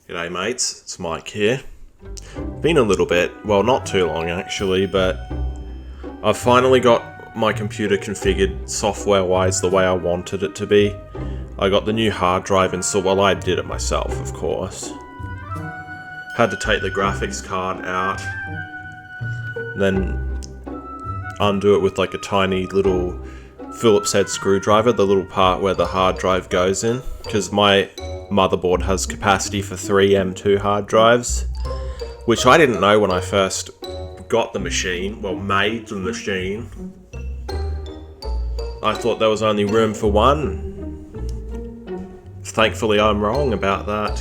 G'day mates, it's Mike here. Been a little bit, well not too long actually, but I've finally got my computer configured software-wise the way I wanted it to be. I got the new hard drive installed, well I did it myself of course. Had to take the graphics card out, then undo it with like a tiny little Phillips head screwdriver, the little part where the hard drive goes in, because my motherboard has capacity for 3 M2 hard drives, which I didn't know when I first got the machine, well made the machine. I thought there was only room for one. Thankfully I'm wrong about that.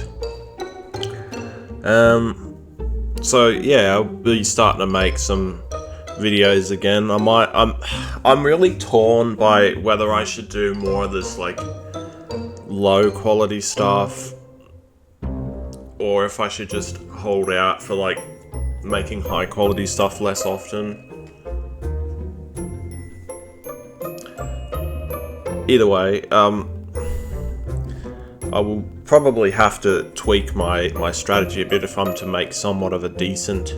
So yeah, I'll be starting to make some videos again. I'm really torn by whether I should do more of this like low quality stuff or if I should just hold out for like making high quality stuff less often. Either way, I will probably have to tweak my strategy a bit if I'm to make somewhat of a decent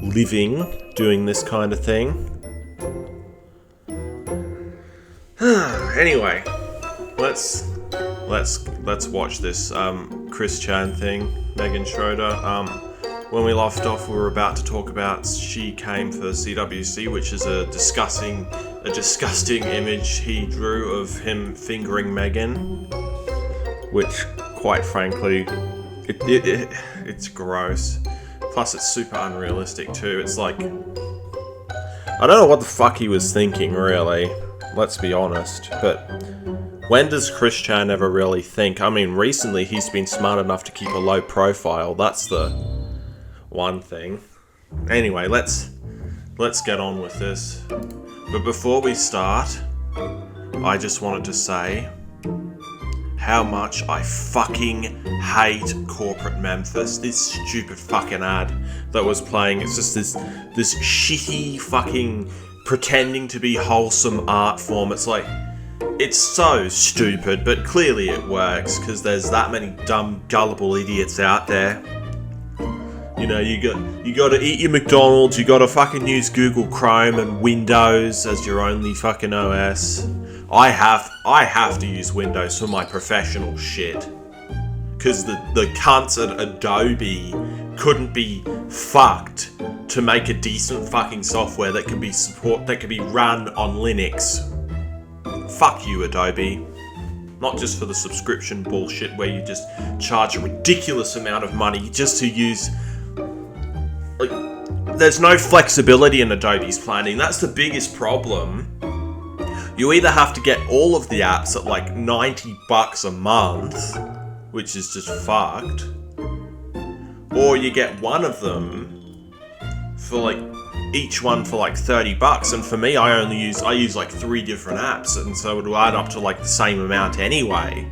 living doing this kind of thing. Anyway, let's watch this Chris Chan thing, Megan Schroeder. When we left off, we were about to talk about she came for CWC, which is a disgusting image he drew of him fingering Megan, which, quite frankly, it's gross. Plus, it's super unrealistic too. It's like, I don't know what the fuck he was thinking, really. Let's be honest. But when does Chris Chan ever really think? I mean, recently he's been smart enough to keep a low profile. That's the one thing. Anyway, let's get on with this. But before we start, I just wanted to say how much I fucking hate corporate Memphis. This stupid fucking ad that was playing, it's just this shitty fucking pretending to be wholesome art form. It's like, it's so stupid, but clearly it works because there's that many dumb, gullible idiots out there. You know, you got to eat your McDonald's, you got to fucking use Google Chrome and Windows as your only fucking OS. I have to use Windows for my professional shit. Because the cunts at Adobe couldn't be fucked to make a decent fucking software that can be run on Linux. Fuck you, Adobe. Not just for the subscription bullshit where you just charge a ridiculous amount of money just to use. Like, there's no flexibility in Adobe's planning. That's the biggest problem. You either have to get all of the apps at like $90 a month, which is just fucked, or you get one of them for like each one for like $30. And for me, I use like 3 different apps, and so it would add up to like the same amount anyway.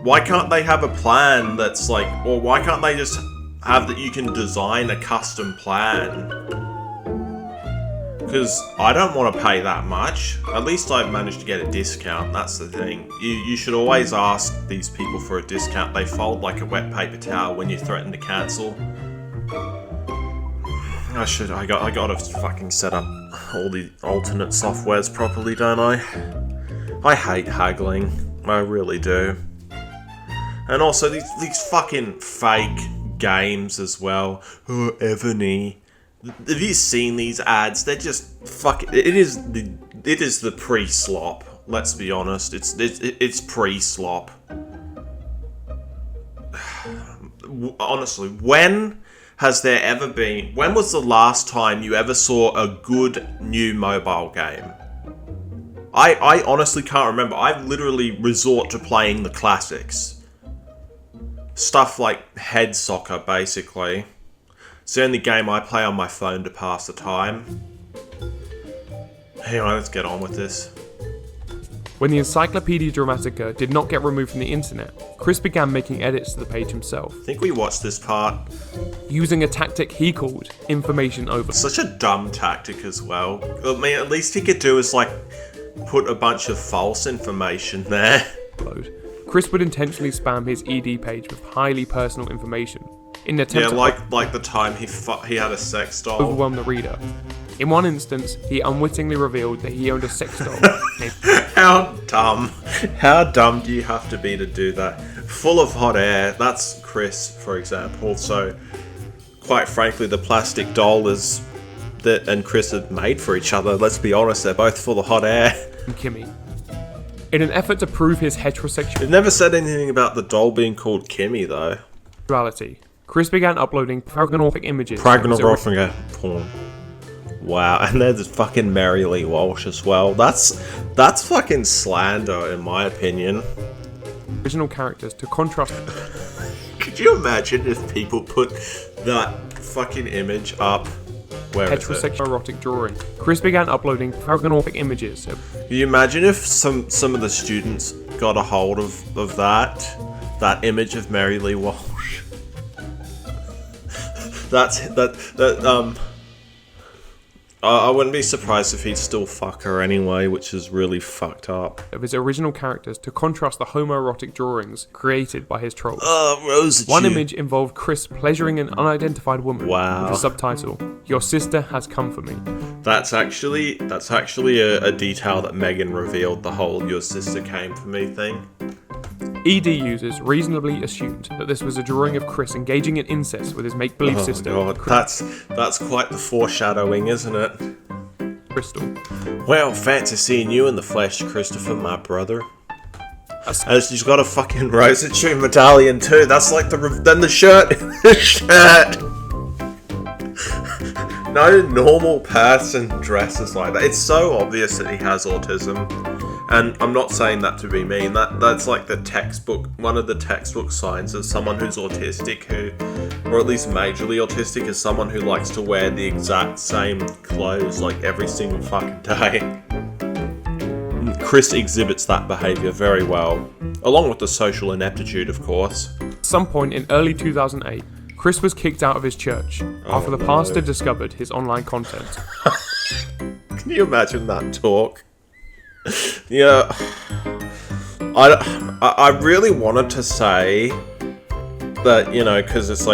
Why can't they have a plan that's like, or why can't they just have that you can design a custom plan? Because I don't want to pay that much. At least I've managed to get a discount, that's the thing. You should always ask these people for a discount. They fold like a wet paper towel when you threaten to cancel. I gotta fucking set up all the alternate softwares properly, don't I? I hate haggling. I really do. And also these fucking fake games as well. Oh, Ebony. Have you seen these ads? They're just fucking. It is the pre-slop. Let's be honest. It's pre-slop. Honestly, when was the last time you ever saw a good new mobile game? I honestly can't remember. I literally resort to playing the classics. Stuff like Head Soccer, basically. It's the only game I play on my phone to pass the time. Anyway, let's get on with this. When the Encyclopedia Dramatica did not get removed from the internet, Chris began making edits to the page himself. I think we watched this part. Using a tactic he called information overload. Such a dumb tactic as well. I mean, at least he could do is like put a bunch of false information there. Chris would intentionally spam his ED page with highly personal information in an attempt Yeah, to like the time he had a sex doll. overwhelm the reader. In one instance, he unwittingly revealed that he owned a sex doll named How dumb do you have to be to do that? Full of hot air. That's Chris, for example. So, quite frankly, the plastic doll is that and Chris are made for each other. Let's be honest, they're both full of hot air. Kimmy. In an effort to prove his It never said anything about the doll being called Kimmy, though. heterosexuality, Chris began uploading pornographic images. Pornographic porn. Wow, and there's fucking Mary Lee Walsh as well. That's fucking slander, in my opinion. Original characters to contrast. Could you imagine if people put that fucking image up? Where is it? Heterosexual erotic drawing. Chris began uploading pornographic images. Can you imagine if some of the students got a hold of that image of Mary Lee Walsh? I wouldn't be surprised if he'd still fuck her anyway, which is really fucked up. Of his original characters to contrast the homoerotic drawings created by his trolls. Rosa. One image involved Chris pleasuring an unidentified woman. Wow. With the subtitle, "Your sister has come for me." That's actually a detail that Megan revealed, the whole "your sister came for me" thing. ED users reasonably assumed that this was a drawing of Chris engaging in incest with his make-believe sister, God, that's quite the foreshadowing, isn't it? Crystal. Well, fancy seeing you in the flesh, Christopher, my brother. That's- And she's got a fucking rosary medallion too. That's like then the shirt. The shirt. No normal person dresses like that. It's so obvious that he has autism. And I'm not saying that to be mean. That's like the textbook, one of the textbook signs of someone who's autistic, or at least majorly autistic, is someone who likes to wear the exact same clothes like every single fucking day. Chris exhibits that behaviour very well, along with the social ineptitude, of course. At some point in early 2008, Chris was kicked out of his church after the pastor discovered his online content. Can you imagine that talk? Yeah, I really wanted to say that, you know, because there's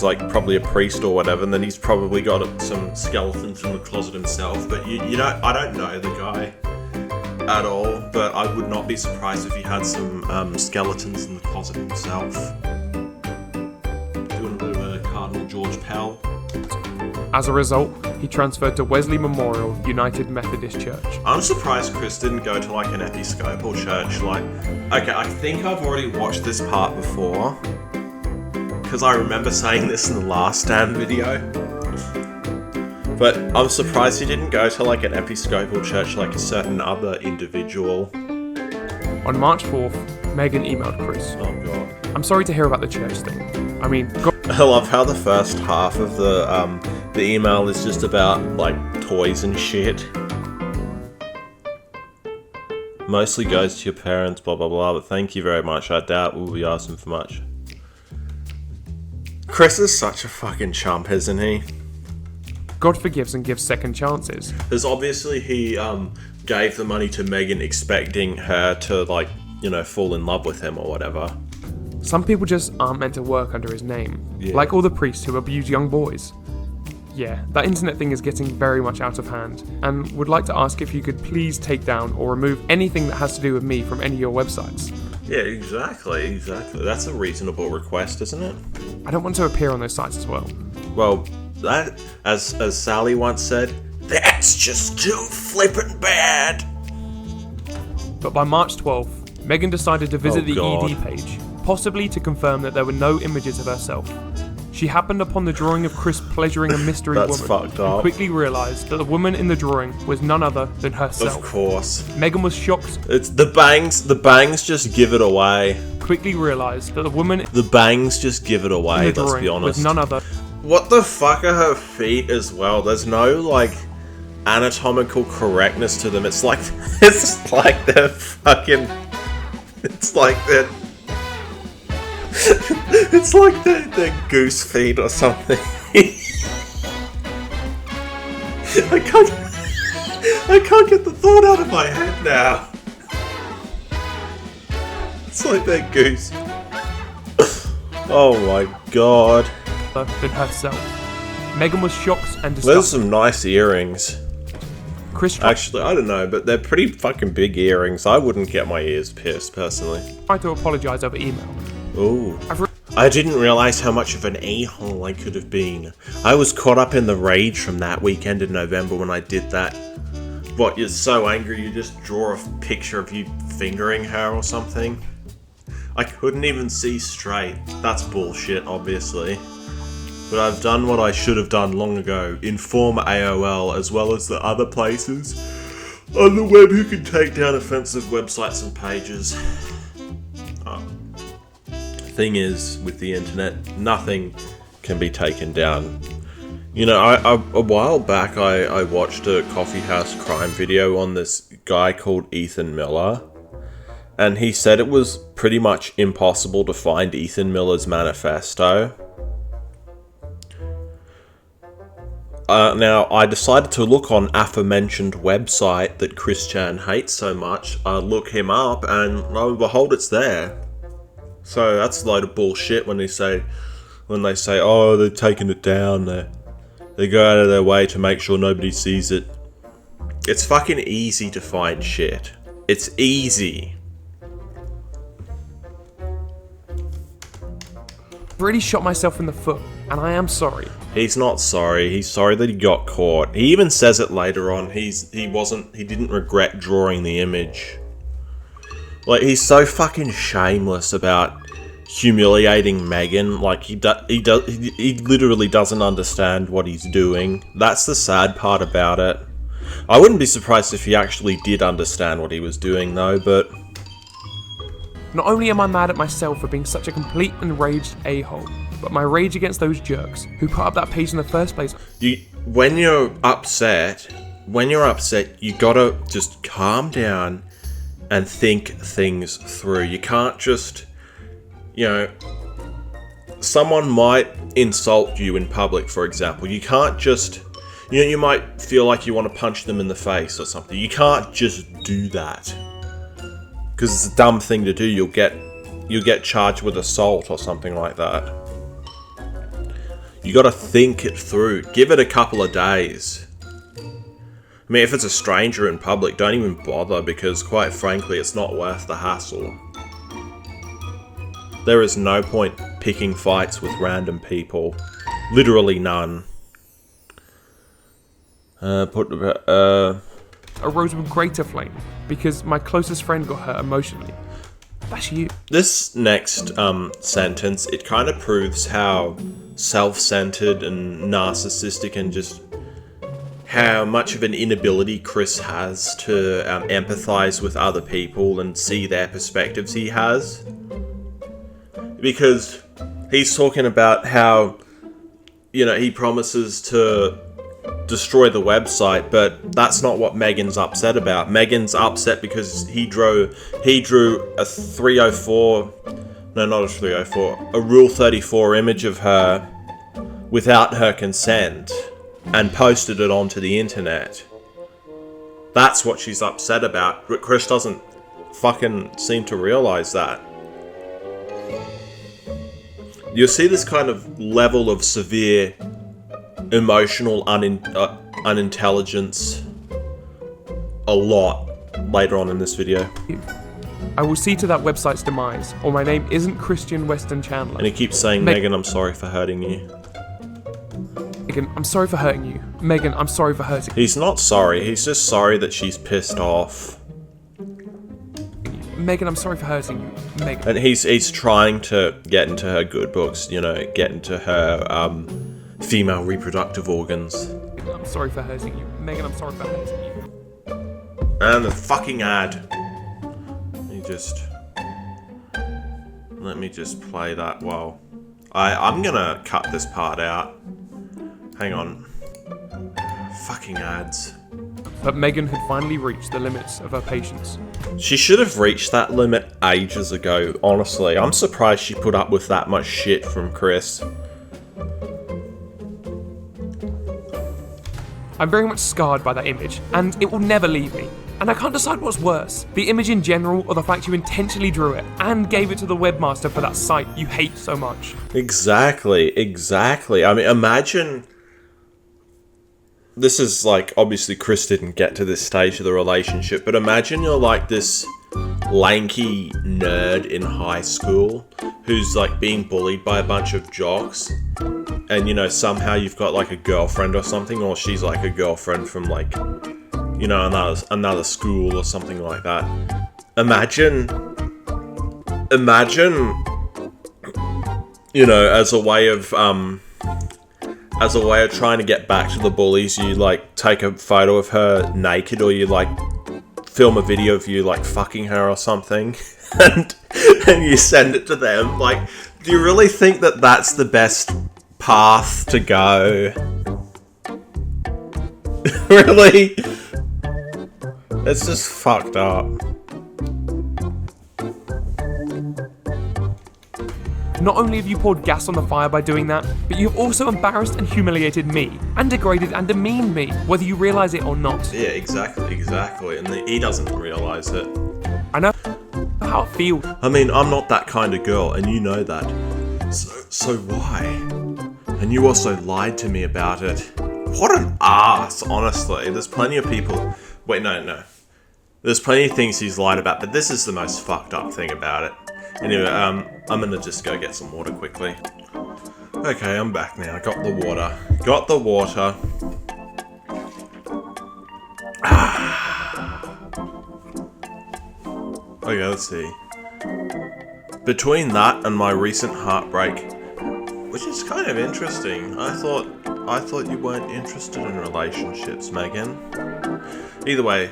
like probably a priest or whatever, and then he's probably got some skeletons from the closet himself. But I don't know the guy at all, but I would not be surprised if he had some skeletons in the closet himself. Doing a bit of a Cardinal George Pell. As a result, he transferred to Wesley Memorial United Methodist Church. I'm surprised Chris didn't go to like an Episcopal church. Like, okay, I think I've already watched this part before, because I remember saying this in the last stand video. But I'm surprised he didn't go to like an Episcopal church like a certain other individual. On March 4th, Megan emailed Chris. Oh god. "I'm sorry to hear about the church thing. I mean, I love how the first half of the email is just about like toys and shit. Mostly goes to your parents, blah blah blah, but thank you very much. I doubt we'll be asking for much. Chris is such a fucking chump, isn't he? God forgives and gives second chances. Because obviously he gave the money to Megan expecting her to, like, you know, fall in love with him or whatever. Some people just aren't meant to work under his name, like all the priests who abuse young boys. Yeah, that internet thing is getting very much out of hand, and would like to ask if you could please take down or remove anything that has to do with me from any of your websites. Yeah, exactly. That's a reasonable request, isn't it? I don't want to appear on those sites as well. Well, that, as Sally once said, that's just too flippin' bad. But by March 12th, Megan decided to visit the ED page, possibly to confirm that there were no images of herself. She happened upon the drawing of Chris pleasuring a mystery That's woman, fucked up. and quickly realised that the woman in the drawing was none other than herself. Of course. Megan was shocked. It's the bangs just give it away. Quickly realised that the woman The bangs just give it in away, the let's be drawing was honest. none other. What the fuck are her feet as well? There's no, like, anatomical correctness to them. It's like they're fucking... It's like they're... It's like they're goose feet or something. I can't get the thought out of my head now. It's like that goose. Oh my god. Than herself. Megan was shocked and There's disgusted. some nice earrings. Chris tried Actually, I don't know, but they're pretty fucking big earrings. I wouldn't get my ears pierced, personally. to apologise over email. Ooh. I've re- I didn't realise how much of an a-hole I could have been. I was caught up in the rage from that weekend in November when I did that. What, you're so angry you just draw a picture of you fingering her or something? I couldn't even see straight. That's bullshit, obviously. But I've done what I should have done long ago. Inform AOL as well as the other places on the web who can take down offensive websites and pages. Thing is, with the internet, nothing can be taken down. You know, a while back I watched a coffee house crime video on this guy called Ethan Miller, and he said it was pretty much impossible to find Ethan Miller's manifesto. Now, I decided to look on aforementioned website that Chris Chan hates so much, look him up, and lo and behold, it's there. So that's a load of bullshit when they say, oh, they're taking it down, they go out of their way to make sure nobody sees it. It's fucking easy to find shit. It's easy. really shot myself in the foot, and I am sorry. He's not sorry. He's sorry that he got caught. He even says it later on. He didn't regret drawing the image. Like, he's so fucking shameless about humiliating Megan. Like, he literally doesn't understand what he's doing. That's the sad part about it. I wouldn't be surprised if he actually did understand what he was doing, though, but... Not only am I mad at myself for being such a complete enraged a-hole, but my rage against those jerks who put up that page in the first place. When you're upset, you gotta just calm down and think things through. You can't just, someone might insult you in public, for example. You can't just, you might feel like you want to punch them in the face or something. You can't just do that. Because it's a dumb thing to do. You'll get charged with assault or something like that. You gotta think it through. Give it a couple of days. I mean, if it's a stranger in public, don't even bother, because quite frankly, it's not worth the hassle. There is no point picking fights with random people. Literally none. Arose with greater flame because my closest friend got hurt emotionally. That's you. This next sentence, it kind of proves how self-centered and narcissistic and just how much of an inability Chris has to empathize with other people and see their perspectives he has. Because he's talking about how, he promises to destroy the website, but that's not what Megan's upset about. Megan's upset because he drew a 304, no, not a 304, a Rule 34 image of her without her consent and posted it onto the internet. That's what she's upset about, but Chris doesn't fucking seem to realize that. You'll see this kind of level of severe emotional unintelligence a lot later on in this video. I will see to that website's demise, or my name isn't Christian Weston Chandler. And he keeps saying, Megan, I'm sorry for hurting you. Megan, I'm sorry for hurting you. Megan, I'm sorry for hurting you. He's not sorry, he's just sorry that she's pissed off. Megan, I'm sorry for hurting you. Megan. And he's trying to get into her good books, get into her female reproductive organs. I'm sorry for hurting you. Megan, I'm sorry for hurting you. And the fucking ad. Let me just play that while... I'm gonna cut this part out. Hang on. Fucking ads. But Megan had finally reached the limits of her patience. She should have reached that limit ages ago, honestly. I'm surprised she put up with that much shit from Chris. I'm very much scarred by that image, and it will never leave me. And I can't decide what's worse, the image in general or the fact you intentionally drew it and gave it to the webmaster for that site you hate so much. Exactly. I mean, imagine... This is like, obviously Chris didn't get to this stage of the relationship, but imagine you're like this lanky nerd in high school who's like being bullied by a bunch of jocks, and you know, somehow you've got like a girlfriend or something, or she's like a girlfriend from like, you know, another school or something like that. Imagine, you know, as a way of trying to get back to the bullies, you like take a photo of her naked, or you like film a video of you like fucking her or something, and you send it to them. Like, do you really think that that's the best path to go? Really? It's just fucked up. Not only have you poured gas on the fire by doing that, but you've also embarrassed and humiliated me, and degraded and demeaned me, whether you realise it or not. Yeah, exactly. And he doesn't realise it. I know how it feels. I mean, I'm not that kind of girl, and you know that. So why? And you also lied to me about it. What an ass, honestly. There's plenty of people... Wait, no. There's plenty of things he's lied about, but this is the most fucked up thing about it. Anyway, I'm gonna just go get some water quickly. Okay, I'm back now. Got the water. Okay, let's see. Between that and my recent heartbreak, which is kind of interesting, I thought you weren't interested in relationships, Megan. Either way,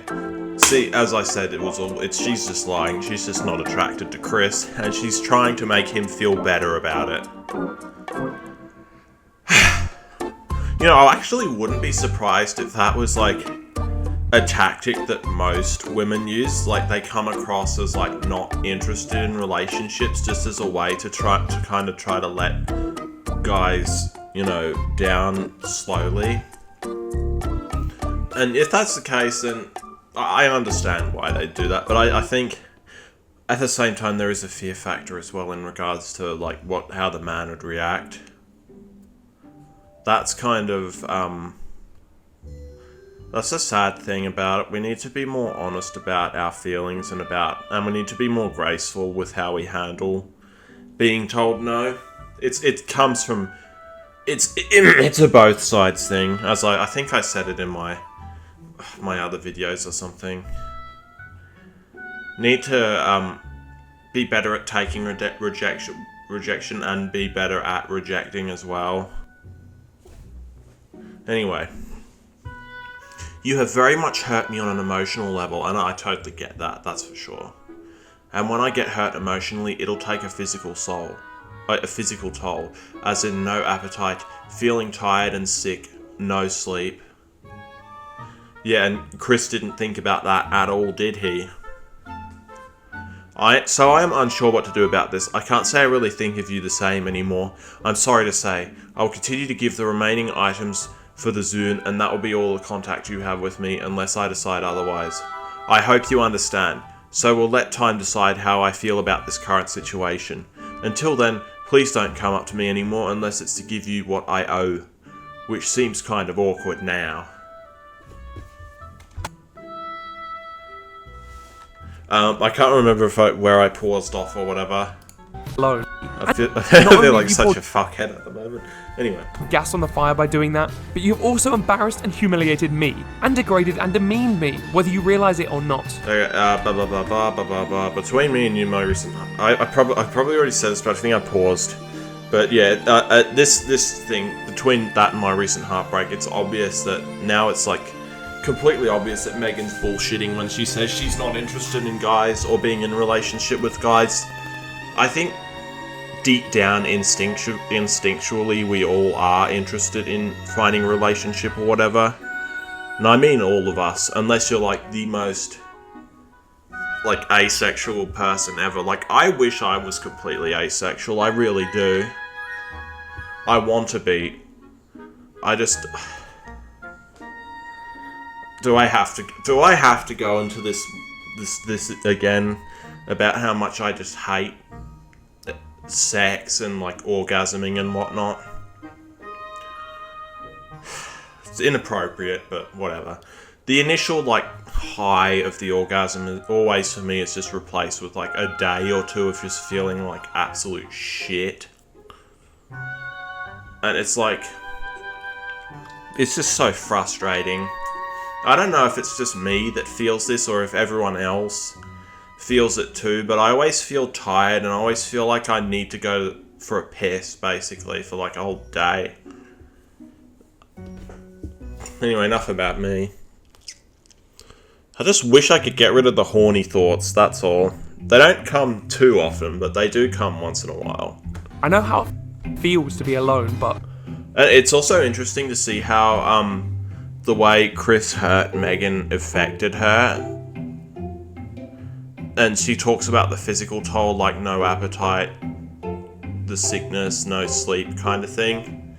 see, as I said, she's just lying. She's just not attracted to Chris, and she's trying to make him feel better about it. You know, I actually wouldn't be surprised if that was like a tactic that most women use. Like, they come across as like not interested in relationships, just as a way to try to let guys, you know, down slowly. And if that's the case, then I understand why they do that, but I think at the same time there is a fear factor as well in regards to like how the man would react. That's kind of that's a sad thing about it. We need to be more honest about our feelings, and we need to be more graceful with how we handle being told no. It's a both sides thing, as I think I said it in my other videos or something. Need to be better at taking rejection and be better at rejecting as well. Anyway, you have very much hurt me on an emotional level, and I totally get that, that's for sure. And when I get hurt emotionally, it'll take a physical toll, as in no appetite, feeling tired and sick, no sleep. Yeah, and Chris didn't think about that at all, did he? So I am unsure what to do about this. I can't say I really think of you the same anymore. I'm sorry to say. I will continue to give the remaining items for the Zune, and that will be all the contact you have with me unless I decide otherwise. I hope you understand. So we'll let time decide how I feel about this current situation. Until then, please don't come up to me anymore unless it's to give you what I owe. Which seems kind of awkward now. I can't remember where I paused off or whatever. Alone. I feel like such a fuckhead at the moment. Anyway. Gas on the fire by doing that, but you've also embarrassed and humiliated me, and degraded and demeaned me, whether you realise it or not. Okay, between me and you, my recent... I probably already said this, but I think I paused. But yeah, this thing, between that and my recent heartbreak, it's obvious that now it's like completely obvious that Megan's bullshitting when she says she's not interested in guys or being in a relationship with guys. I think deep down, instinctually, we all are interested in finding a relationship or whatever. And I mean all of us, unless you're like the most like asexual person ever. Like, I wish I was completely asexual, I really do. I want to be. Do I have to go into this again about how much I just hate sex and like orgasming and whatnot? It's inappropriate, but whatever. The initial like high of the orgasm is always, for me, it's just replaced with like a day or two of just feeling like absolute shit. And it's like, it's just so frustrating. I don't know if it's just me that feels this or if everyone else feels it too, but I always feel tired and I always feel like I need to go for a piss, basically, for like a whole day. Anyway, enough about me. I just wish I could get rid of the horny thoughts, that's all. They don't come too often, but they do come once in a while. I know how it feels to be alone, but... And it's also interesting to see how the way Chris hurt Megan affected her. And she talks about the physical toll, like no appetite, the sickness, no sleep kind of thing.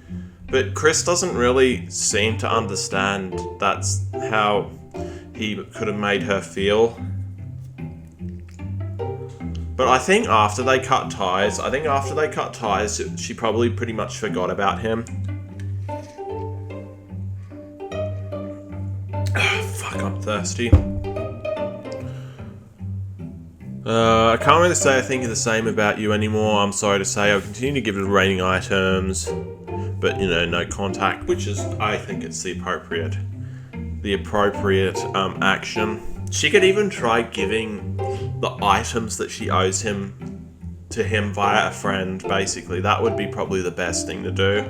But Chris doesn't really seem to understand that's how he could have made her feel. But I think after they cut ties, she probably pretty much forgot about him. Fuck, I'm thirsty. I can't really say I think the same about you anymore. I'm sorry to say. I'll continue to give it rating items, but no contact, which is, I think it's the appropriate action. She could even try giving the items that she owes him to him via a friend, basically. That would be probably the best thing to do.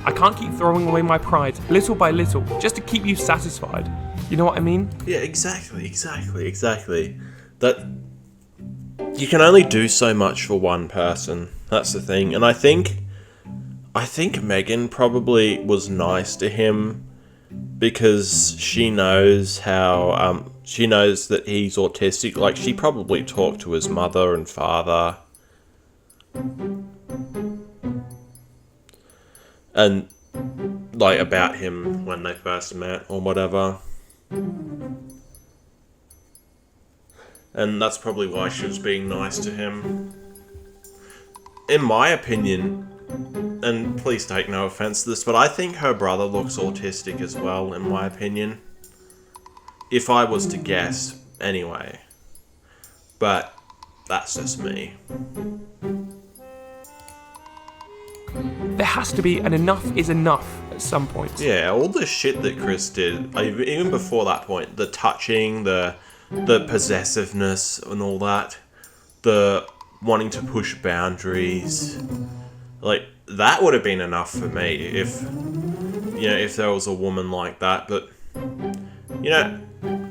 I can't keep throwing away my pride, little by little, just to keep you satisfied. You know what I mean? Yeah, exactly. That you can only do so much for one person. That's the thing. And I think Megan probably was nice to him because she knows how she knows that he's autistic. Like, she probably talked to his mother and father. And like about him when they first met or whatever. And that's probably why she was being nice to him. In my opinion, and please take no offense to this, but I think her brother looks autistic as well, in my opinion. If I was to guess, anyway. But that's just me. There has to be an enough is enough at some point. Yeah, all the shit that Chris did, even before that point, the touching, the possessiveness and all that, the wanting to push boundaries, like, that would have been enough for me if there was a woman like that. But,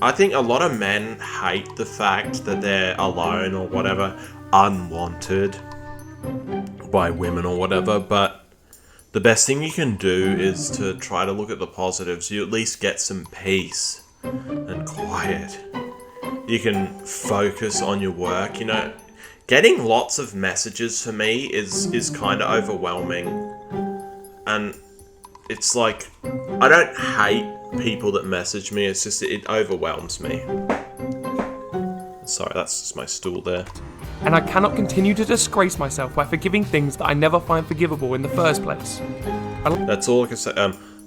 I think a lot of men hate the fact that they're alone or whatever, unwanted by women or whatever, but the best thing you can do is to try to look at the positives. You at least get some peace and quiet. You can focus on your work. Getting lots of messages for me is kind of overwhelming. And it's like, I don't hate people that message me, it's just it overwhelms me. Sorry, that's just my stool there. And I cannot continue to disgrace myself by forgiving things that I never find forgivable in the first place. That's all I can say.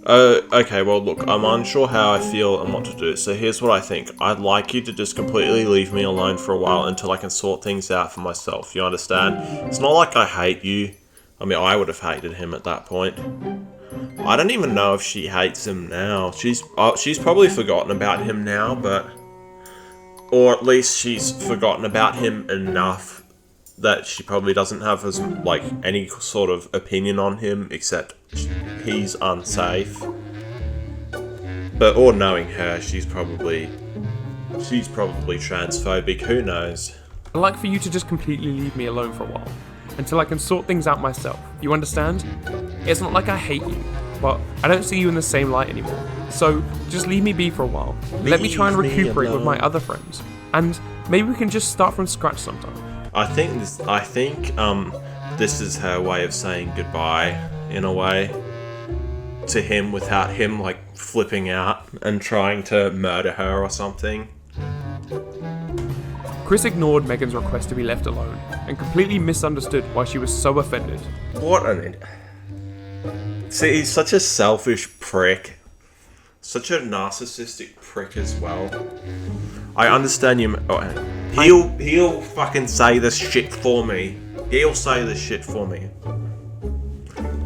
Okay, well look, I'm unsure how I feel and what to do, so here's what I think. I'd like you to just completely leave me alone for a while until I can sort things out for myself, you understand? It's not like I hate you. I mean, I would have hated him at that point. I don't even know if she hates him now. She's probably forgotten about him now, but... Or at least she's forgotten about him enough that she probably doesn't have any sort of opinion on him, except he's unsafe. But, or knowing her, she's probably transphobic, who knows? I'd like for you to just completely leave me alone for a while, until I can sort things out myself, you understand? It's not like I hate you, but I don't see you in the same light anymore. So, just leave me be for a while. Let me try and recuperate with my other friends. And maybe we can just start from scratch sometime. I think this is her way of saying goodbye, in a way. to him without him, like, flipping out and trying to murder her or something. Chris ignored Megan's request to be left alone and completely misunderstood why she was so offended. What an... See, he's such a selfish prick. Such a narcissistic prick as well. I understand you... He'll fucking say this shit for me. He'll say this shit for me.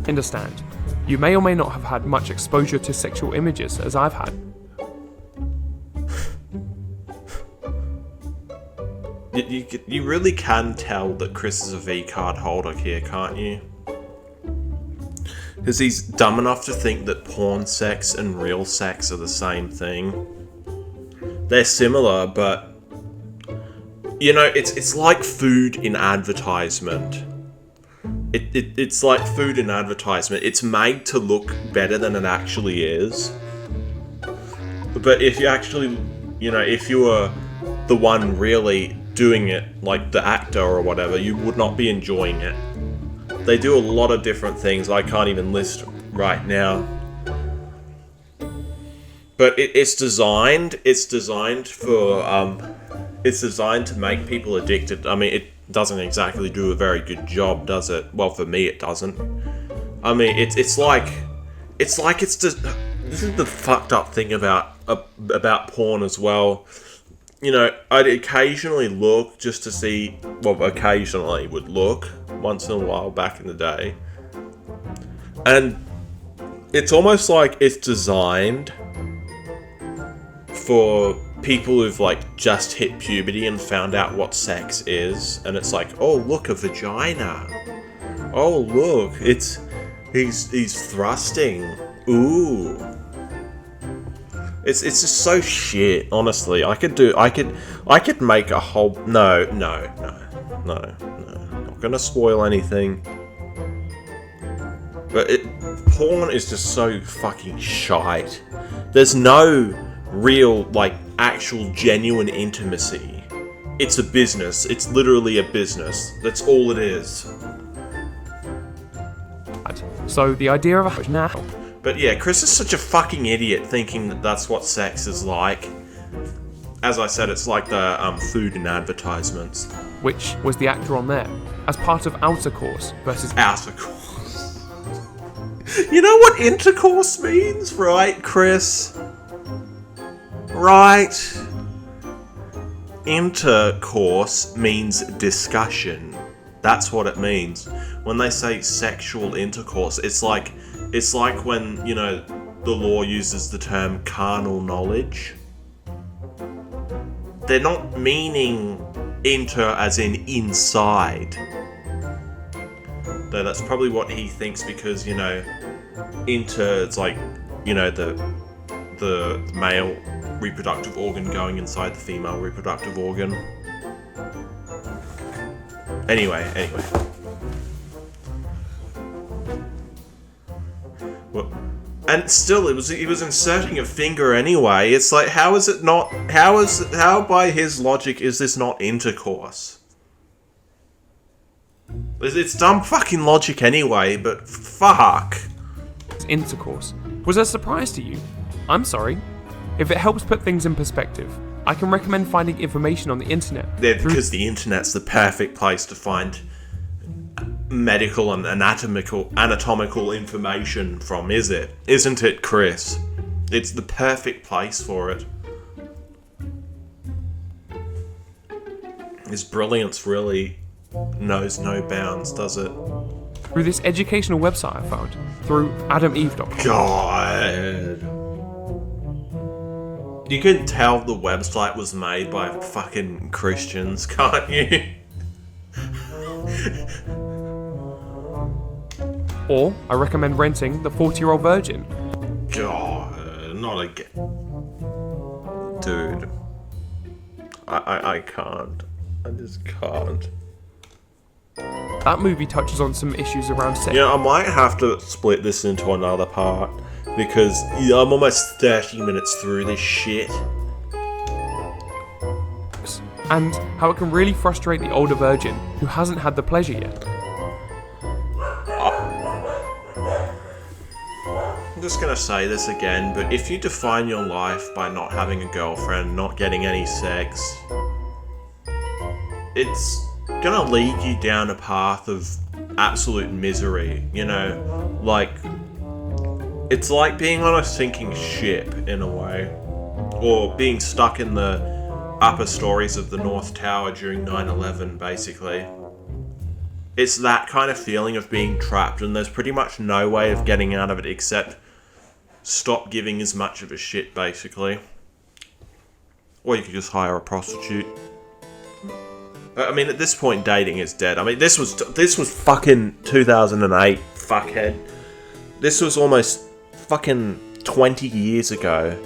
Understand. You may or may not have had much exposure to sexual images, as I've had. You really can tell that Chris is a V-card holder here, can't you? Because he's dumb enough to think that porn sex and real sex are the same thing. They're similar, but... You know, it's like food in advertisement. It's like food in advertisement. It's made to look better than it actually is. But if you actually... You know, if you were the one really doing it, like the actor or whatever, you would not be enjoying it. They do a lot of different things I can't even list right now. But it's designed for, it's designed to make people addicted. I mean, it doesn't exactly do a very good job, does it? Well, for me, it doesn't. I mean, this is the fucked up thing about porn as well. You know, I'd occasionally look just to see, well, occasionally would look, once in a while back in the day. And it's almost like it's designed for people who've, like, just hit puberty and found out what sex is. And it's like, oh, look, a vagina. Oh, look, he's thrusting. Ooh. It's just so shit, honestly. I could make a whole... No. Not gonna spoil anything. But porn is just so fucking shite. There's no real, like, actual genuine intimacy. It's a business. It's literally a business. That's all it is. So the idea of a... now... But yeah, Chris is such a fucking idiot thinking that that's what sex is like. As I said, it's like the food in advertisements. Which was the actor on there, as part of outer course versus... Outer course. You know what intercourse means, right, Chris? Right? Intercourse means discussion. That's what it means. When they say sexual intercourse, it's like when, you know, the law uses the term carnal knowledge. They're not meaning inter as in inside. Though that's probably what he thinks because, you know, inter, it's like, you know, the male reproductive organ going inside the female reproductive organ. Anyway. Well, and still, he was inserting a finger anyway. It's like, how by his logic is this not intercourse? It's dumb fucking logic anyway, but fuck. Intercourse was a surprise to you. I'm sorry. If it helps put things in perspective, I can recommend finding information on the internet. Yeah, because the internet's the perfect place to find medical and anatomical information from, isn't it, Chris? It's the perfect place for it. His brilliance really knows no bounds, does it? Through this educational website I found, through adameve.com. God. You can tell the website was made by fucking Christians, can't you? Or I recommend renting The 40-Year-Old Virgin. God, not again. Dude. I can't. I just can't. That movie touches on some issues around sex. Yeah, I might have to split this into another part. Because I'm almost 30 minutes through this shit. And how it can really frustrate the older virgin who hasn't had the pleasure yet. just gonna say this again, but if you define your life by not having a girlfriend, not getting any sex, it's gonna lead you down a path of absolute misery, you know? Like, it's like being on a sinking ship, in a way. Or being stuck in the upper stories of the North Tower during 9/11, basically. It's that kind of feeling of being trapped, and there's pretty much no way of getting out of it except stop giving as much of a shit, basically. Or you could just hire a prostitute. I mean, at this point, dating is dead. I mean, this was fucking 2008, fuckhead. This was almost fucking 20 years ago.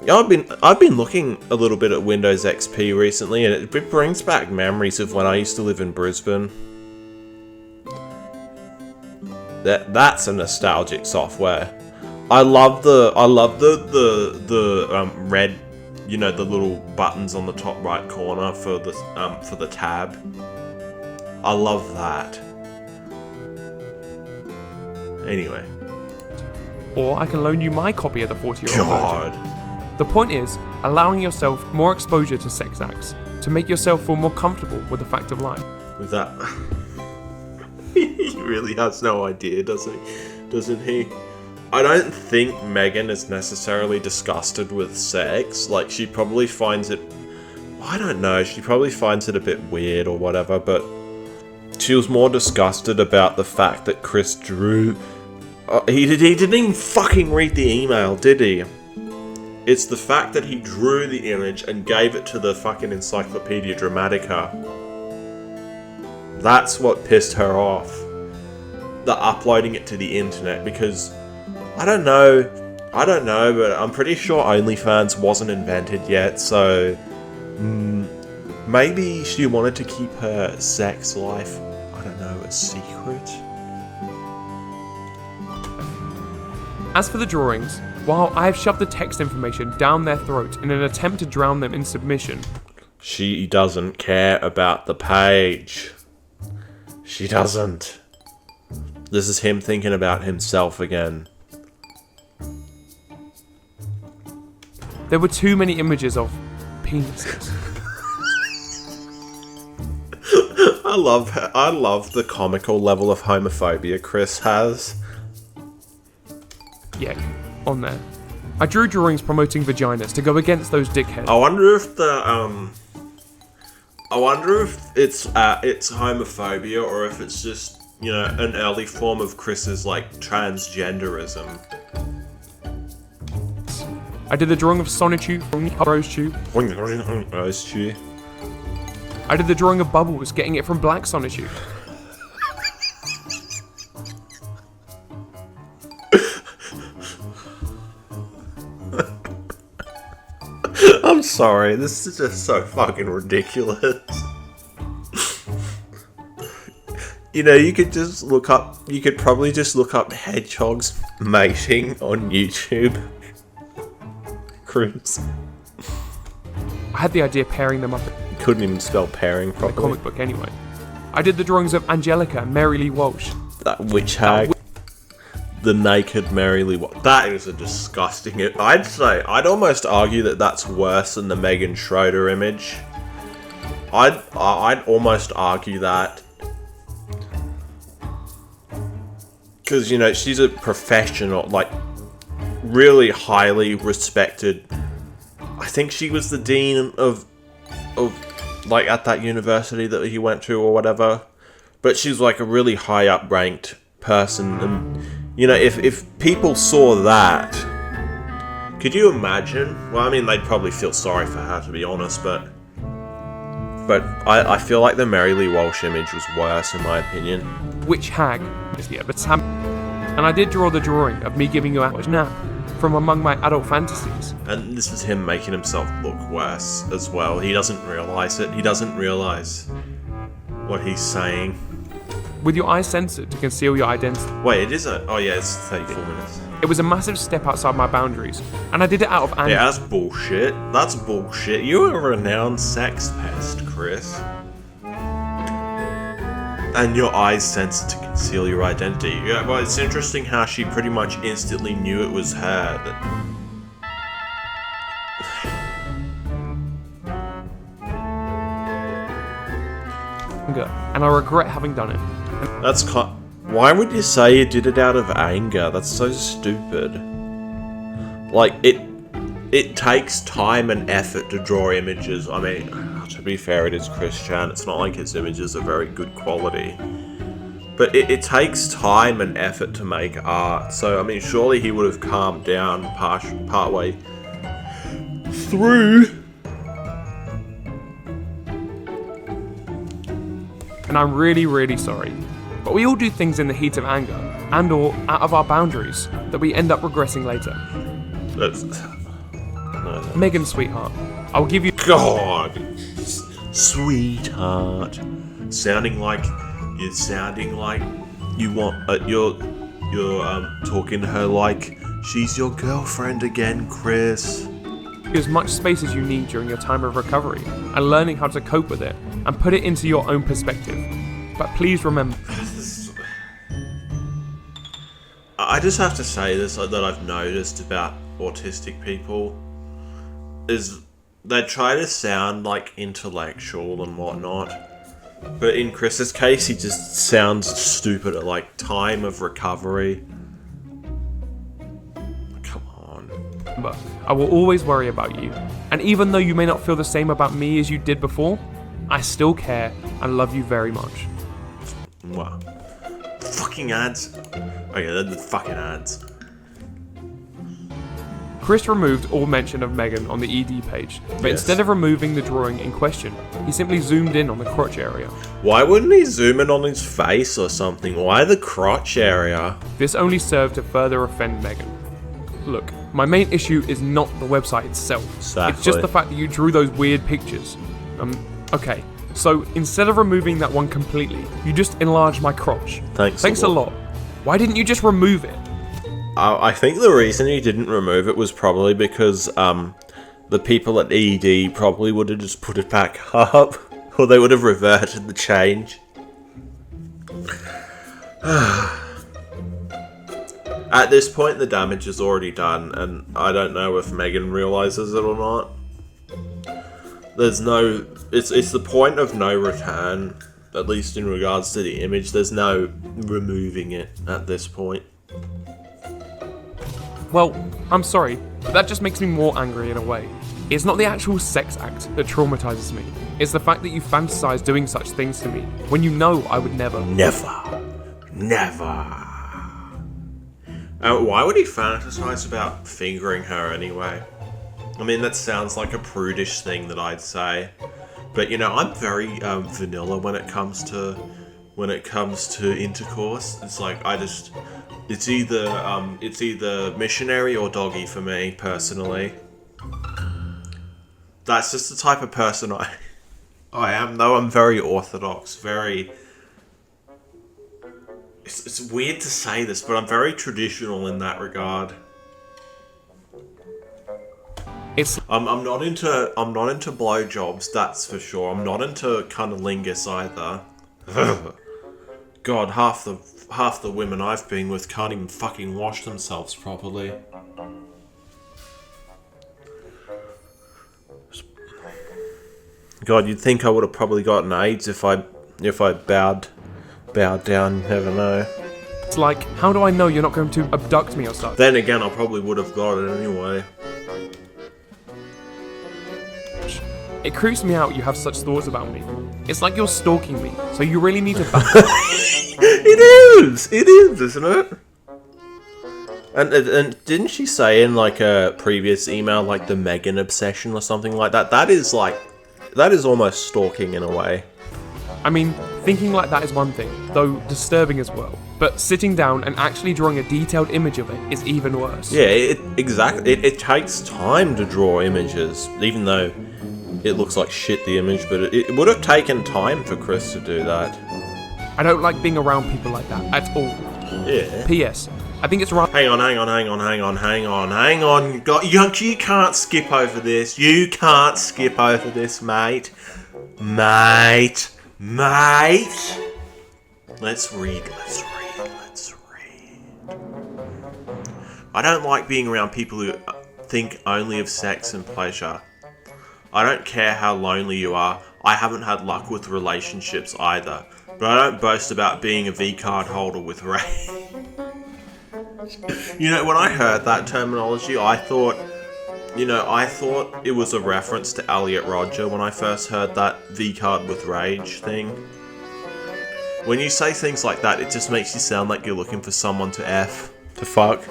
Yeah, I've been looking a little bit at Windows XP recently, and it brings back memories of when I used to live in Brisbane. That's a nostalgic software. I love the red, you know, the little buttons on the top right corner for the tab. I love that. Anyway. Or I can loan you my copy of the 40-year-old God. version. The point is, allowing yourself more exposure to sex acts to make yourself feel more comfortable with the fact of life. With that, he really has no idea, doesn't he? I don't think Megan is necessarily disgusted with sex. Like, she probably finds it, I don't know, she probably finds it a bit weird or whatever, but she was more disgusted about the fact that Chris drew... he didn't even fucking read the email, did he? It's the fact that he drew the image and gave it to the fucking Encyclopedia Dramatica. That's what pissed her off. The uploading it to the internet, because I don't know, but I'm pretty sure OnlyFans wasn't invented yet, so maybe she wanted to keep her sex life, I don't know, a secret? As for the drawings, while I have shoved the text information down their throat in an attempt to drown them in submission, she doesn't care about the page. She doesn't. This is him thinking about himself again. there were too many images of penises. I love the comical level of homophobia Chris has. Yeah, on there. I drew drawings promoting vaginas to go against those dickheads. I wonder if it's homophobia or if it's just, you know, an early form of Chris's like transgenderism. I did the drawing of Sonichu from Rose Chew. Rose Chew. I did the drawing of Bubbles getting it from Black Sonichu. I'm sorry, this is just so fucking ridiculous. You know, you could probably just look up hedgehogs mating on YouTube. Cruise. I had the idea of pairing them up in Couldn't even spell pairing the properly. comic book anyway. I did the drawings of Angelica and Mary Lee Walsh. That witch hag. The naked Mary Lee Walsh. That is a disgusting... I'd almost argue that that's worse than the Megan Schroeder image. I'd almost argue that. Because, you know, she's a professional, like, really highly respected... I think she was the dean of like, at that university that he went to or whatever. But she's, like, a really high up ranked person. And, you know, if people saw that... Could you imagine? Well, I mean, they'd probably feel sorry for her, to be honest, but I feel like the Mary Lee Walsh image was worse, in my opinion. Witch hag is the Sam. And I did draw the drawing of me giving you a nap from among my adult fantasies. And this was him making himself look worse as well. He doesn't realise it. He doesn't realise what he's saying. With your eyes censored to conceal your identity. Wait, it is oh yeah, it's 34 minutes. It was a massive step outside my boundaries, and I did it out of anger. Yeah, that's bullshit. That's bullshit. You're a renowned sex pest, Chris. And your eyes sense to conceal your identity. Yeah, well, it's interesting how she pretty much instantly knew it was her. And I regret having done it. Why would you say you did it out of anger? That's so stupid. Like, it takes time and effort to draw images. I mean, to be fair, it is Chris Chan. It's not like his images are very good quality. But it takes time and effort to make art. So, I mean, surely he would have calmed down partway through. And I'm really, really sorry. But we all do things in the heat of anger, and or out of our boundaries, that we end up regretting later. No. Megan, sweetheart, I'll give you... God! Sweetheart. Sounding like you want... you're talking to her like she's your girlfriend again, Chris. as much space as you need during your time of recovery, and learning how to cope with it, and put it into your own perspective. But please remember... I just have to say this, that I've noticed about autistic people, is they try to sound like intellectual and whatnot, but in Chris's case he just sounds stupid at like time of recovery. Come on. But I will always worry about you, and even though you may not feel the same about me as you did before, I still care and love you very much. Wow. Fucking ads. Okay, they're the fucking ads. Chris removed all mention of Megan on the ED page, but Yes. instead of removing the drawing in question, he simply zoomed in on the crotch area. Why wouldn't he zoom in on his face or something? Why the crotch area? This only served to further offend Megan. Look, my main issue is not the website itself. Exactly. It's just the fact that you drew those weird pictures. Okay. So instead of removing that one completely, you just enlarged my crotch. Thanks a lot. Why didn't you just remove it? I think the reason he didn't remove it was probably because the people at ED probably would have just put it back up, or they would have reverted the change. At this point, the damage is already done, and I don't know if Megan realizes it or not. There's no... It's the point of no return, at least in regards to the image. There's no removing it at this point. Well, I'm sorry, but that just makes me more angry in a way. It's not the actual sex act that traumatizes me. It's the fact that you fantasize doing such things to me, when you know I would never. Never. Why would he fantasize about fingering her anyway? I mean, that sounds like a prudish thing that I'd say. But, you know, I'm very vanilla when it comes to intercourse. It's like, it's either missionary or doggy for me, personally. That's just the type of person I am, though. I'm very orthodox, very... It's weird to say this, but I'm very traditional in that regard. I'm not into blowjobs, that's for sure. I'm not into cunnilingus either. God, half the women I've been with can't even fucking wash themselves properly. God, you'd think I would have probably gotten AIDS if I bowed down. You never know. It's like, how do I know you're not going to abduct me or something? Then again, I probably would have got it anyway. It creeps me out you have such thoughts about me. It's like you're stalking me, so you really need to back It is, isn't it? And didn't she say in like a previous email, like the Megan obsession or something like that? That is almost stalking in a way. I mean, thinking like that is one thing, though disturbing as well. But sitting down and actually drawing a detailed image of it is even worse. Yeah, exactly. It takes time to draw images, even though it looks like shit, the image, but it would have taken time for Chris to do that. I don't like being around people like that at all. Yeah. P.S. I think it's right. Hang on. You can't skip over this. You can't skip over this, mate. Mate. Let's read. I don't like being around people who think only of sex and pleasure. I don't care how lonely you are. I haven't had luck with relationships either. But I don't boast about being a V-card holder with Ray. You know, when I heard that terminology, I thought it was a reference to Elliot Rodger when I first heard that V-card with rage thing. When you say things like that, it just makes you sound like you're looking for someone to fuck.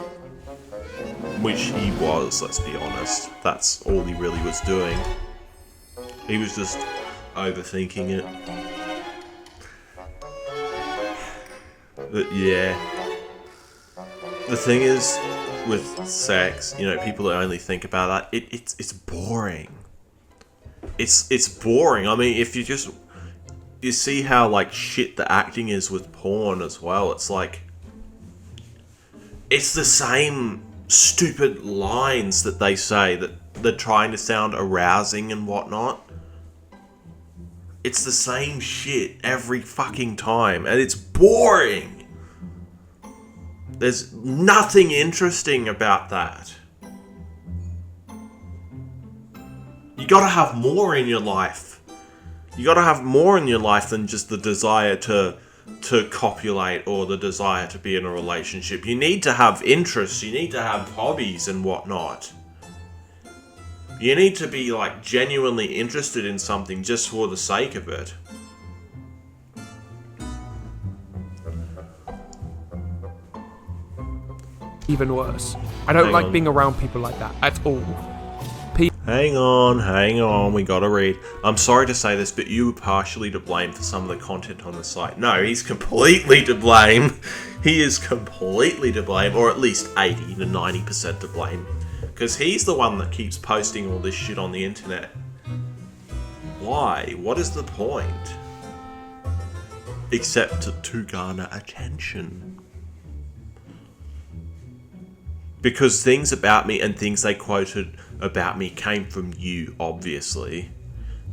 Which he was, let's be honest. That's all he really was doing. He was just overthinking it. But yeah. The thing is, with sex, you know, people that only think about that, it's boring. It's boring. I mean, if you see how, like, shit the acting is with porn as well. It's like, it's the same stupid lines that they say that they're trying to sound arousing and whatnot. It's the same shit every fucking time, and it's boring. There's nothing interesting about that. You gotta have more in your life. You gotta have more in your life than just the desire to copulate or the desire to be in a relationship. You need to have interests, you need to have hobbies and whatnot. You need to be, like, genuinely interested in something just for the sake of it. Even worse. I don't like being around people like that at all. Hang on, we gotta read. I'm sorry to say this, but you were partially to blame for some of the content on the site. No, he's completely to blame. He is completely to blame, or at least 80 to 90% to blame. Because he's the one that keeps posting all this shit on the internet. Why? What is the point? Except to garner attention. Because things about me and things they quoted about me came from you, obviously.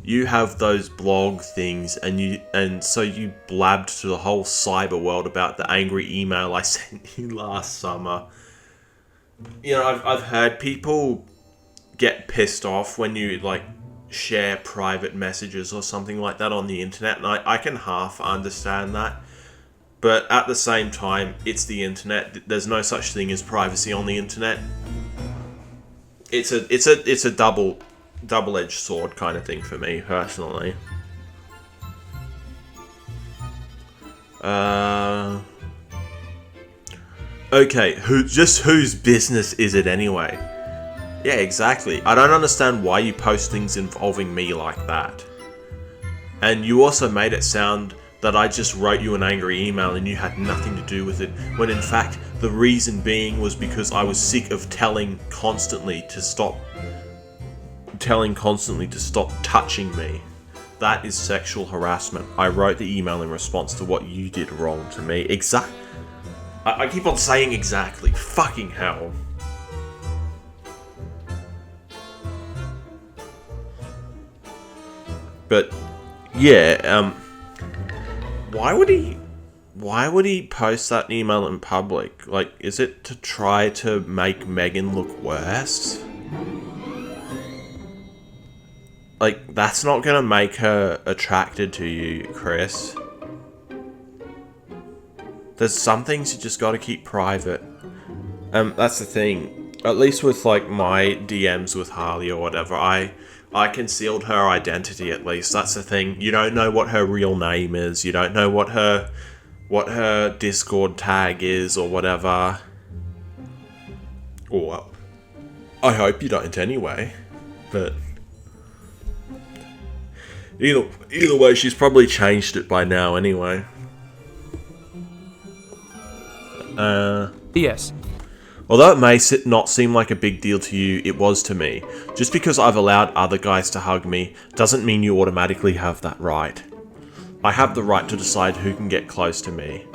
You have those blog things, and so you blabbed to the whole cyber world about the angry email I sent you last summer. You know, I've heard people get pissed off when you, like, share private messages or something like that on the internet, and I can half understand that. But at the same time, it's the internet. There's no such thing as privacy on the internet. It's a double-edged sword kind of thing for me personally. Okay, whose business is it anyway? Yeah, exactly. I don't understand why you post things involving me like that. And you also made it sound that I just wrote you an angry email and you had nothing to do with it, when in fact the reason being was because I was sick of telling constantly to stop touching me. That is sexual harassment. I wrote the email in response to what you did wrong to me. I keep on saying exactly. Fucking hell. But yeah, why would he post that email in public? Like, is it to try to make Megan look worse? Like, that's not gonna make her attracted to you, Chris. There's some things you just gotta keep private. That's the thing. At least with, like, my DMs with Harley or whatever, I concealed her identity at least. That's the thing. You don't know what her real name is. You don't know what her Discord tag is or whatever. Or I hope you don't anyway. But either way, she's probably changed it by now anyway. Yes. Although it may not seem like a big deal to you, it was to me. Just because I've allowed other guys to hug me doesn't mean you automatically have that right. I have the right to decide who can get close to me.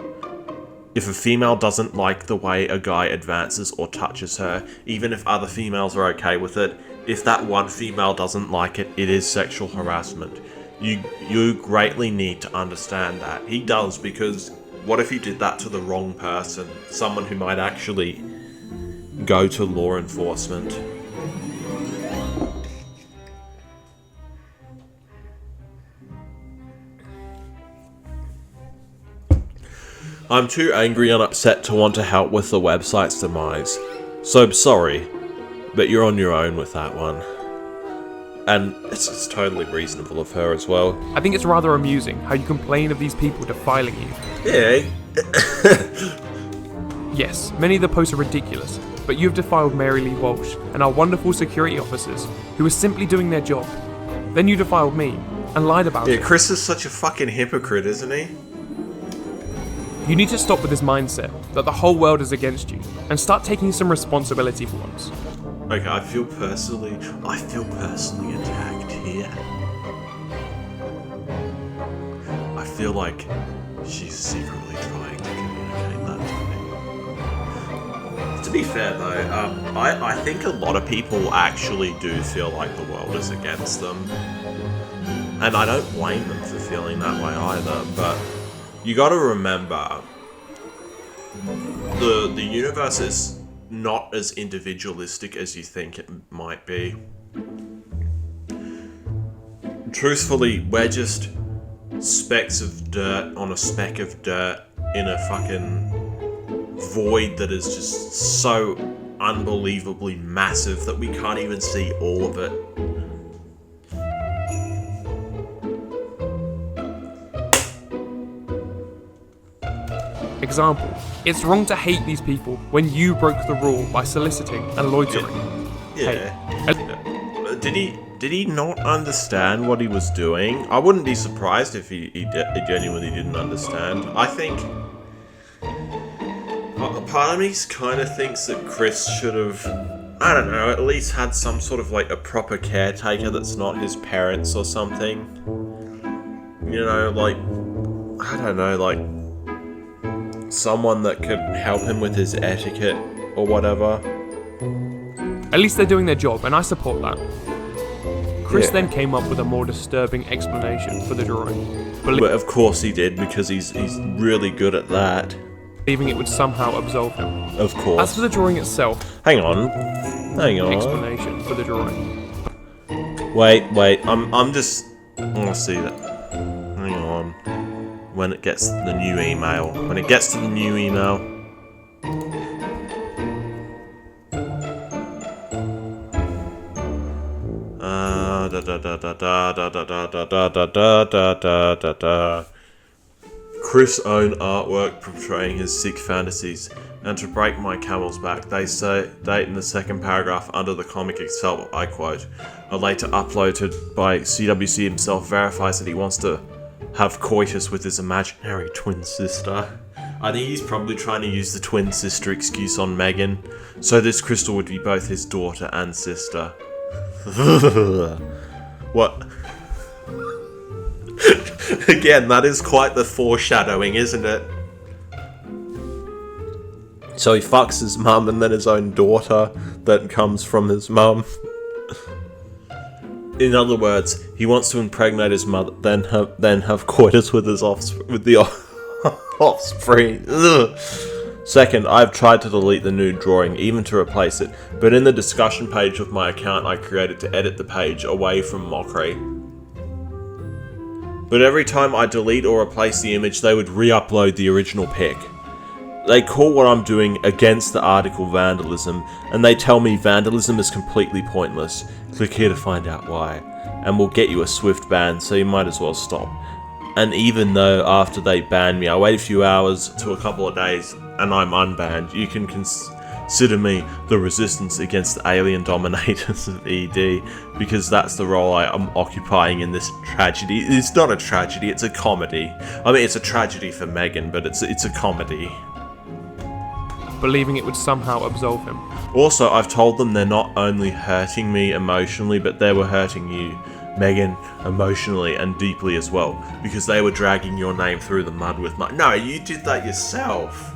If a female doesn't like the way a guy advances or touches her, even if other females are okay with it, if that one female doesn't like it, it is sexual harassment. You greatly need to understand that. He does, because what if he did that to the wrong person? Someone who might actually go to law enforcement. I'm too angry and upset to want to help with the website's demise. So I'm sorry, but you're on your own with that one. And it's totally reasonable of her as well. I think it's rather amusing how you complain of these people defiling you. Yeah. Yes, many of the posts are ridiculous, but you have defiled Mary Lee Walsh and our wonderful security officers who are simply doing their job. Then you defiled me and lied about it. Yeah, Chris is such a fucking hypocrite, isn't he? You need to stop with this mindset that the whole world is against you and start taking some responsibility for once. Okay, I feel personally attacked here. I feel like she's secretly trying to communicate that to me. To be fair though, I think a lot of people actually do feel like the world is against them. And I don't blame them for feeling that way either, but you gotta remember, the universe is not as individualistic as you think it might be. Truthfully, we're just specks of dirt on a speck of dirt in a fucking void that is just so unbelievably massive that we can't even see all of it. Example, it's wrong to hate these people when you broke the rule by soliciting and loitering. Yeah. Hey, Did he not understand what he was doing? I wouldn't be surprised if he genuinely didn't understand. I think part of me kind of thinks that Chris should have, I don't know, at least had some sort of like a proper caretaker that's not his parents or something. You know, like, I don't know, like someone that could help him with his etiquette or whatever. At least they're doing their job, and I support that. Chris then came up with a more disturbing explanation for the drawing. But of course he did, because he's really good at that. Believing it would somehow absolve him. Of course. As for the drawing itself, Hang on. explanation for the drawing. Wait, I'm just... I want to see that. Hang on. When it gets the new email. When it gets to the new email... Chris' own artwork portraying his sick fantasies, and to break my camel's back, they state in the second paragraph under the comic itself, I quote, a later uploaded by CWC himself verifies that he wants to have coitus with his imaginary twin sister. I think he's probably trying to use the twin sister excuse on Megan, so this crystal would be both his daughter and sister. What? Again, that is quite the foreshadowing, isn't it? So he fucks his mum and then his own daughter that comes from his mum. In other words, he wants to impregnate his mother, then have coitus with his offspring. Ugh. Second, I've tried to delete the nude drawing, even to replace it, but in the discussion page of my account I created to edit the page away from mockery. But every time I delete or replace the image, they would re-upload the original pic. They call what I'm doing against the article vandalism, and they tell me vandalism is completely pointless. Click here to find out why, and we'll get you a swift ban, so you might as well stop. And even though after they ban me, I wait a few hours to a couple of days, and I'm unbanned, you can consider me the resistance against the alien dominators of ED, because that's the role I am occupying in this tragedy. It's not a tragedy, it's a comedy. I mean, it's a tragedy for Megan, but it's a comedy. Believing it would somehow absolve him. Also, I've told them they're not only hurting me emotionally, but they were hurting you, Megan, emotionally and deeply as well, because they were dragging your name through the mud with my... No, you did that yourself.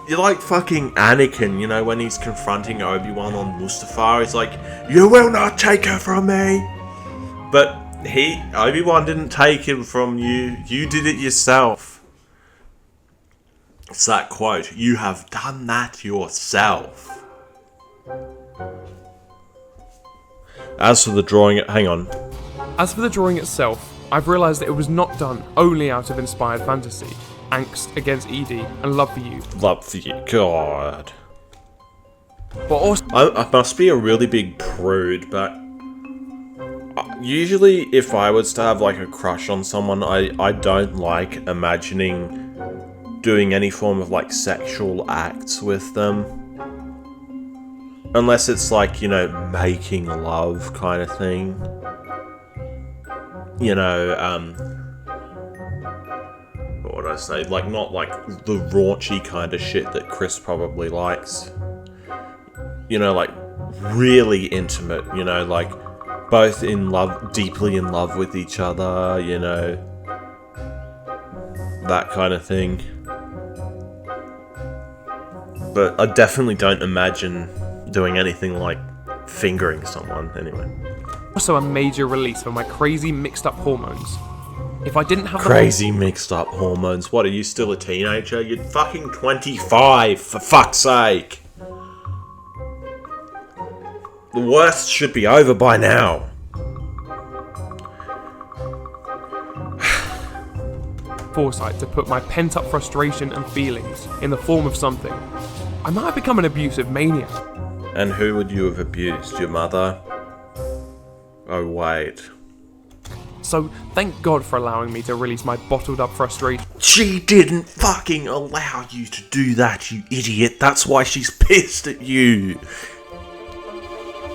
You're like fucking Anakin, you know, when he's confronting Obi-Wan on Mustafar, he's like, you will not take her from me! But Obi-Wan didn't take him from you. You did it yourself. It's that quote. You have done that yourself. As for the drawing, hang on. As for the drawing itself, I've realised that it was not done only out of inspired fantasy, angst against Edie, and love for you. Love for you, God. But also, I must be a really big prude, but usually if I was to have like a crush on someone, I don't like imagining doing any form of like sexual acts with them. Unless it's like, you know, making love kind of thing. You know, what would I say? Like, not like the raunchy kind of shit that Chris probably likes. You know, like, really intimate, you know, like, both in love, deeply in love with each other, you know, that kind of thing. But I definitely don't imagine doing anything like fingering someone, anyway. also a major release for my crazy mixed up hormones. If I didn't have Crazy mixed up hormones. What, are you still a teenager? You're fucking 25, for fuck's sake. The worst should be over by now. foresight to put my pent up frustration and feelings in the form of something, I might have become an abusive maniac. And who would you have abused? Your mother? Oh, wait. So, thank God for allowing me to release my bottled up frustration. She didn't fucking allow you to do that, you idiot. That's why she's pissed at you.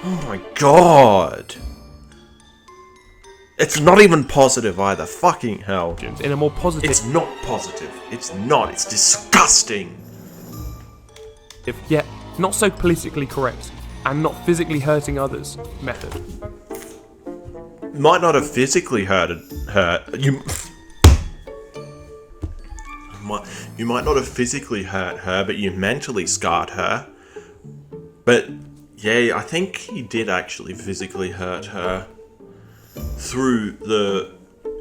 Oh my God. It's not even positive either. Fucking hell. In a more positive, It's not positive. It's not. It's disgusting. yet not so politically correct, and not physically hurting others method. Might not have physically hurt her. You might not have physically hurt her, but you mentally scarred her. But yeah, I think he did actually physically hurt her through the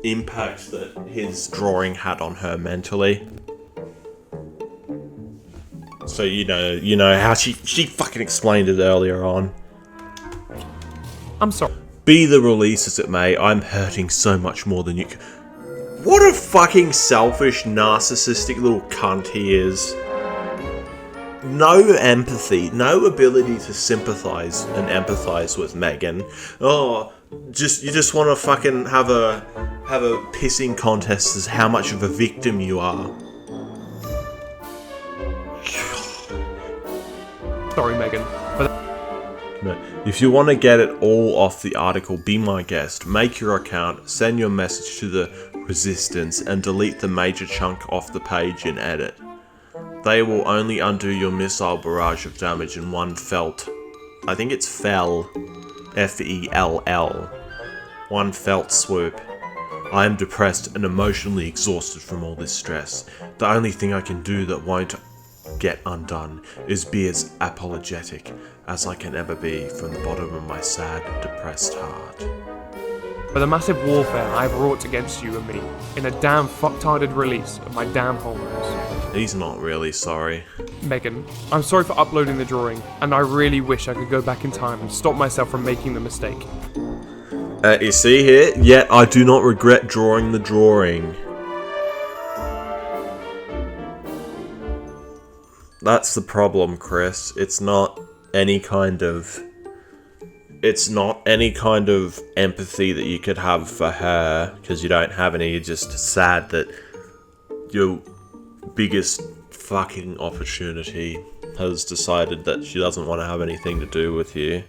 impact that his drawing had on her mentally. So you know how she fucking explained it earlier on. I'm sorry. Be the release as it may, I'm hurting so much more than you. What a fucking selfish, narcissistic little cunt he is. No empathy, no ability to sympathize and empathize with Megan. Oh, you just want to fucking have a pissing contest as how much of a victim you are. Sorry, Megan. But If you want to get it all off the article, be my guest. Make your account, send your message to the Resistance, and delete the major chunk off the page in edit. They will only undo your missile barrage of damage in one felt. I think it's fell. F-E-L-L. One felt swoop. I am depressed and emotionally exhausted from all this stress. The only thing I can do that won't get undone is be as apologetic as I can ever be from the bottom of my sad, depressed heart. for the massive warfare I've wrought against you and me, in a damn fucktarded release of my damn hormones. He's not really sorry. Megan, I'm sorry for uploading the drawing, and I really wish I could go back in time and stop myself from making the mistake. You see here? Yet I do not regret drawing the drawing. That's the problem, Chris. It's not any kind of empathy that you could have for her, because you don't have any. You're just sad that your biggest fucking opportunity has decided that she doesn't want to have anything to do with you.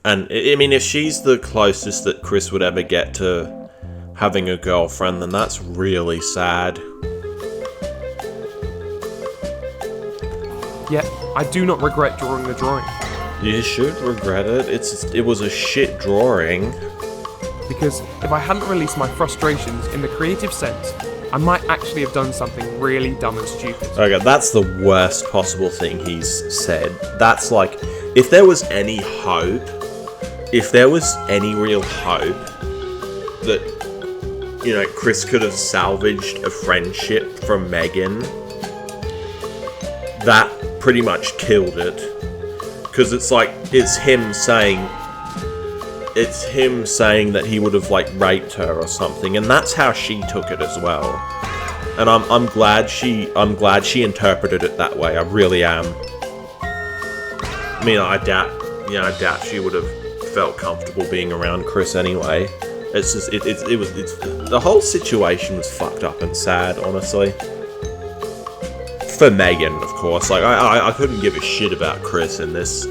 And, I mean, if she's the closest that Chris would ever get to having a girlfriend, then that's really sad. Yet, I do not regret drawing the drawing, You should regret it. It was a shit drawing. because if I hadn't released my frustrations in the creative sense, I might actually have done something really dumb and stupid. Okay, that's the worst possible thing he's said. That's like, if there was any hope if there was any real hope that, you know, Chris could have salvaged a friendship from Megan, that pretty much killed it. Because it's like, it's him saying that he would have, like, raped her or something, and that's how she took it as well. And I'm glad she interpreted it that way. I really am. I mean, I doubt she would have felt comfortable being around Chris anyway. It's just the whole situation was fucked up and sad, honestly. For Megan, of course. Like, I couldn't give a shit about Chris in this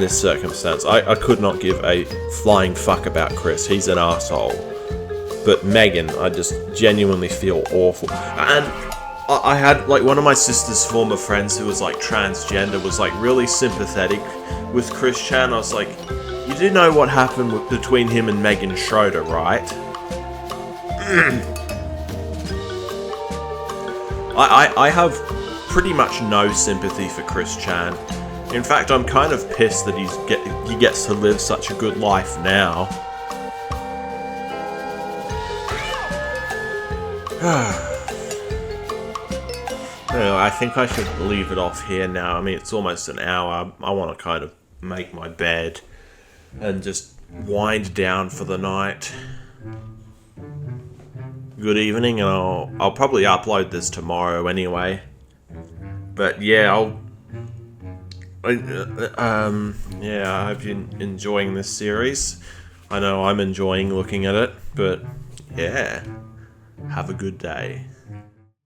circumstance. I could not give a flying fuck about Chris. He's an asshole. But Megan, I just genuinely feel awful. And I had, like, one of my sister's former friends who was, like, transgender was, like, really sympathetic with Chris Chan. I was like, you do know what happened between him and Megan Schroeder, right? I have pretty much no sympathy for Chris Chan. In fact, I'm kind of pissed that he gets to live such a good life now. Anyway, I think I should leave it off here now. I mean, it's almost an hour. I want to kind of make my bed and just wind down for the night. Good evening, and I'll probably upload this tomorrow anyway. But yeah, I hope you're enjoying this series. I know I'm enjoying looking at it, but yeah, have a good day.